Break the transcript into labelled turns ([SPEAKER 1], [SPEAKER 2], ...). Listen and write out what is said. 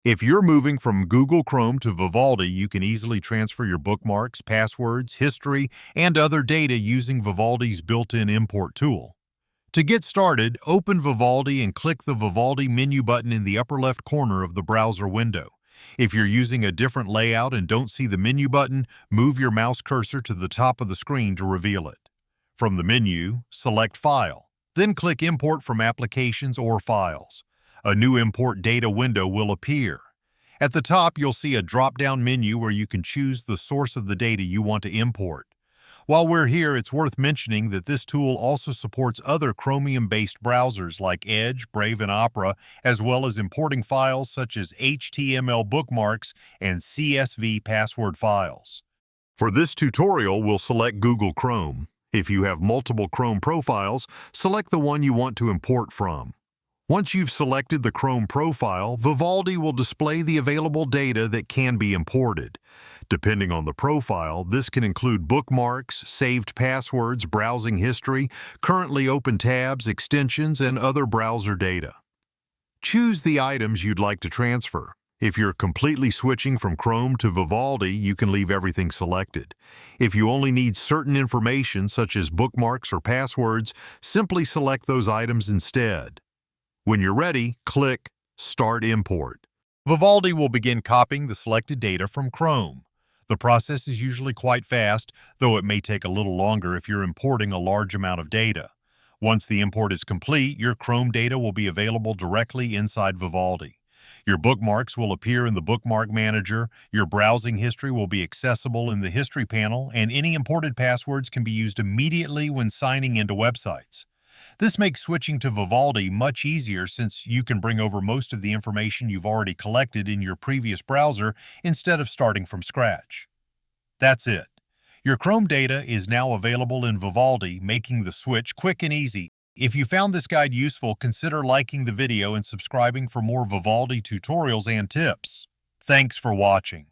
[SPEAKER 1] If you're moving from Google Chrome to Vivaldi, you can easily transfer your bookmarks, passwords, history, and other data using Vivaldi's built-in import tool. To get started, open Vivaldi and click the Vivaldi menu button in the upper left corner of the browser window. If you're using a different layout and don't see the menu button, move your mouse cursor to the top of the screen to reveal it. From the menu, select File, then click Import from Applications or Files. A new import data window will appear. At the top, you'll see a drop-down menu where you can choose the source of the data you want to import. While we're here, it's worth mentioning that this tool also supports other Chromium-based browsers like Edge, Brave, and Opera, as well as importing files such as HTML bookmarks and CSV password files. For this tutorial, we'll select Google Chrome. If you have multiple Chrome profiles, select the one you want to import from. Once you've selected the Chrome profile, Vivaldi will display the available data that can be imported. Depending on the profile, this can include bookmarks, saved passwords, browsing history, currently open tabs, extensions, and other browser data. Choose the items you'd like to transfer. If you're completely switching from Chrome to Vivaldi, you can leave everything selected. If you only need certain information, such as bookmarks or passwords, simply select those items instead. When you're ready, click Start Import. Vivaldi will begin copying the selected data from Chrome. The process is usually quite fast, though it may take a little longer if you're importing a large amount of data. Once the import is complete, your Chrome data will be available directly inside Vivaldi. Your bookmarks will appear in the Bookmark Manager, your browsing history will be accessible in the History panel, and any imported passwords can be used immediately when signing into websites. This makes switching to Vivaldi much easier since you can bring over most of the information you've already collected in your previous browser instead of starting from scratch. That's it. Your Chrome data is now available in Vivaldi, making the switch quick and easy. If you found this guide useful, consider liking the video and subscribing for more Vivaldi tutorials and tips. Thanks for watching.